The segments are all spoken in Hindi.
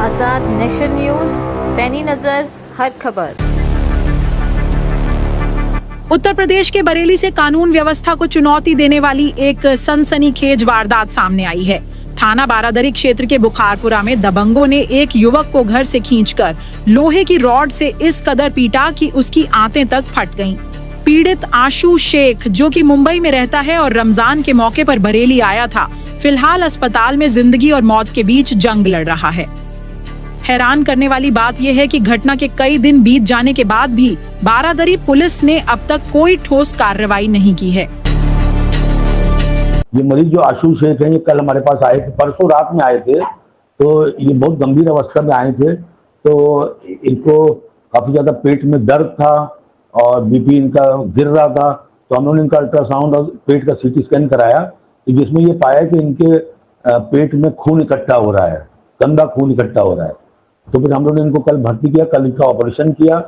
आजाद नेशन न्यूज, पैनी नजर हर खबर। उत्तर प्रदेश के बरेली से कानून व्यवस्था को चुनौती देने वाली एक सनसनीखेज वारदात सामने आई है। थाना बारादरी क्षेत्र के बुखारपुरा में दबंगों ने एक युवक को घर से खींचकर लोहे की रॉड से इस कदर पीटा कि उसकी आंतें तक फट गईं। पीड़ित आशु शेख, जो कि मुंबई में रहता है और रमजान के मौके पर बरेली आया था, फिलहाल अस्पताल में जिंदगी और मौत के बीच जंग लड़ रहा है। हैरान करने वाली बात यह है कि घटना के कई दिन बीत जाने के बाद भी बारादरी पुलिस ने अब तक कोई ठोस कार्रवाई नहीं की है। ये मरीज जो आशु शेख हैं, ये कल हमारे पास आए थे, परसों रात में आए थे। तो ये बहुत गंभीर अवस्था में आए थे। तो इनको काफी ज्यादा पेट में दर्द था और बीपी इनका गिर रहा था। तो हम लोगों ने इनका अल्ट्रासाउंड और पेट का सीटी स्कैन कराया, तो जिसमें ये पाया कि इनके पेट में खून इकट्ठा हो रहा है, गंदा खून इकट्ठा हो रहा है। तो फिर हम लोगों ने इनको कल भर्ती किया, कल इनका ऑपरेशन किया।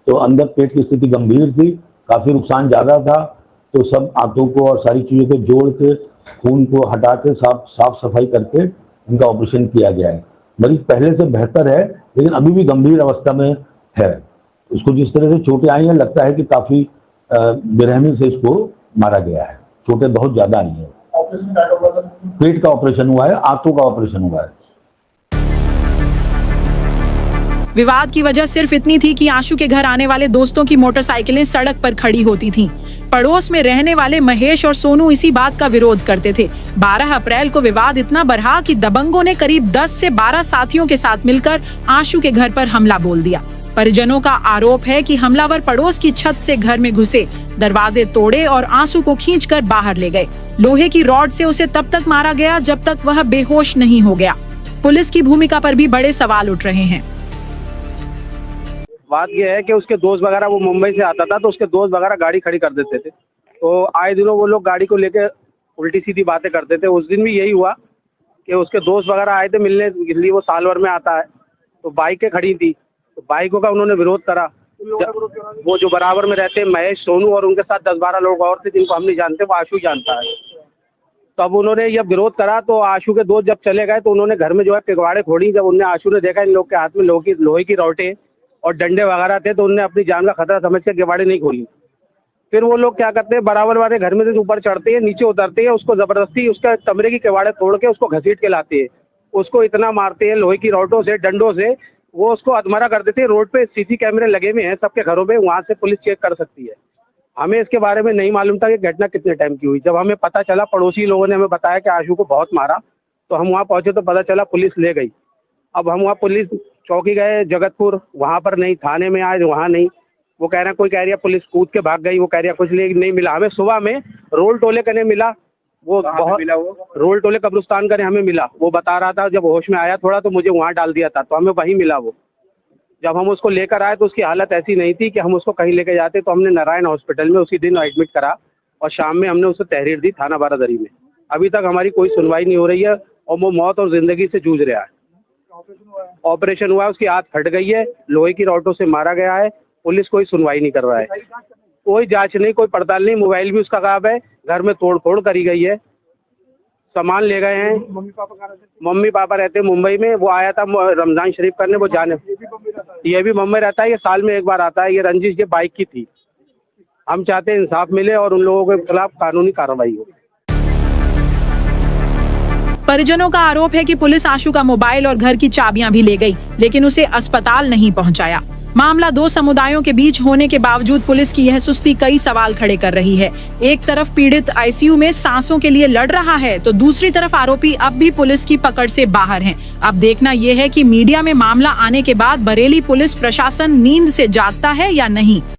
तो अंदर पेट की स्थिति गंभीर थी, काफी नुकसान ज्यादा था। तो सब आंतों को और सारी चीजों को जोड़ के खून को हटा के साफ सफाई करके इनका ऑपरेशन किया गया है। मरीज पहले से बेहतर है, लेकिन अभी भी गंभीर अवस्था में है। उसको जिस तरह से चोटें आई हैं, लगता है कि काफी बेरहमी से इसको मारा गया है। चोटें बहुत ज्यादा आई है। पेट का ऑपरेशन हुआ है, आंतों का ऑपरेशन हुआ है। विवाद की वजह सिर्फ इतनी थी कि आशु के घर आने वाले दोस्तों की मोटरसाइकिलें सड़क पर खड़ी होती थीं। पड़ोस में रहने वाले महेश और सोनू इसी बात का विरोध करते थे। 12 अप्रैल को विवाद इतना बढ़ा कि दबंगों ने करीब 10 से 12 साथियों के साथ मिलकर आशु के घर पर हमला बोल दिया। परिजनों का आरोप है कि हमलावर पड़ोस की छत से घर में घुसे, दरवाजे तोड़े और आंसू को खींचकर बाहर ले गए। लोहे की रॉड से उसे तब तक मारा गया जब तक वह बेहोश नहीं हो गया। पुलिस की भूमिका पर भी बड़े सवाल उठ रहे हैं। बात यह है कि उसके दोस्त वगैरह, वो मुंबई से आता था, तो उसके दोस्त वगैरह गाड़ी खड़ी कर देते थे। तो आए दिनों वो लोग गाड़ी को लेके उल्टी सीधी बातें करते थे। उस दिन भी यही हुआ कि उसके दोस्त वगैरह आए थे मिलने के लिए, वो साल भर में आता है। तो बाइकें खड़ी थी, तो बाइकों का उन्होंने विरोध करा। वो जो बराबर में रहते हैं महेश, सोनू और उनके साथ 10-12 लोग और थे जिनको हम नहीं जानते, वो आशु जानता है। तो अब उन्होंने जब विरोध करा तो आशु के दोस्त जब चले गए तो उन्होंने घर में जो है किवाड़े खोली। जब उन्हें आशु ने देखा इन लोग के हाथ में लोहे की रॉटें और डंडे वगैरह थे, तो उन्होंने अपनी जान का खतरा समझ के किवाड़े नहीं खोली। फिर वो लोग क्या करते हैं, बराबर वाले घर में से ऊपर चढ़ते हैं, नीचे उतरते हैं, उसको जबरदस्ती उसका कमरे की किवाड़े तोड़ के उसको घसीट के लाते हैं। उसको इतना मारते हैं लोहे की रॉटों से, डंडों से, वो उसको अधमरा कर देते हैं। रोड पे सीसी कैमरे लगे हुए हैं सबके घरों में, वहां से पुलिस चेक कर सकती है। हमें इसके बारे में नहीं मालूम था कि घटना कितने टाइम की हुई। जब हमें पता चला, पड़ोसी लोगों ने हमें बताया कि आशु को बहुत मारा, तो हम वहाँ पहुंचे तो पता चला पुलिस ले गई। अब हम वहाँ पुलिस चौकी गए जगतपुर, वहां पर नहीं, थाने में आए वहां नहीं। वो कह रहे हैं, कोई कह रही है पुलिस कूद के भाग गई, वो कह रही है कुछ नहीं मिला। हमें सुबह में रोल टोले करने मिला, वो बहुत रोल टोले कब्रिस्तान करने हमें मिला। वो बता रहा था जब होश में आया थोड़ा तो मुझे वहां डाल दिया था, तो हमें वहीं मिला। वो जब हम उसको लेकर आए तो उसकी हालत ऐसी नहीं थी कि हम उसको कहीं लेके जाते। तो हमने नारायण हॉस्पिटल में उसी दिन एडमिट करा और शाम में हमने उसे तहरीर दी थाना बारादरी में। अभी तक हमारी कोई सुनवाई नहीं हो रही है और वो मौत और जिंदगी से जूझ रहा है। ऑपरेशन हुआ है, उसकी हाथ फट गई है, लोहे की रॉडों से मारा गया है। पुलिस कोई सुनवाई नहीं कर रहा है, कोई जांच नहीं, कोई पड़ताल नहीं। मोबाइल भी उसका गायब है, घर में तोड़फोड़ करी गई है, सामान ले गए हैं। मम्मी पापा रहते हैं मुंबई में, वो आया था रमजान शरीफ करने, वो जाने, ये भी मुंबई रहता है, ये साल में एक बार आता है। ये रंजिश ये बाइक की थी। हम चाहते हैं इंसाफ मिले और उन लोगों के खिलाफ कानूनी कार्रवाई हो। परिजनों का आरोप है कि पुलिस आशु का मोबाइल और घर की चाबियां भी ले गई, लेकिन उसे अस्पताल नहीं पहुंचाया। मामला 2 समुदायों के बीच होने के बावजूद पुलिस की यह सुस्ती कई सवाल खड़े कर रही है। एक तरफ पीड़ित आईसीयू में सांसों के लिए लड़ रहा है, तो दूसरी तरफ आरोपी अब भी पुलिस की पकड़ से बाहर हैं। अब देखना यह है कि मीडिया में मामला आने के बाद बरेली पुलिस प्रशासन नींद से जागता है या नहीं।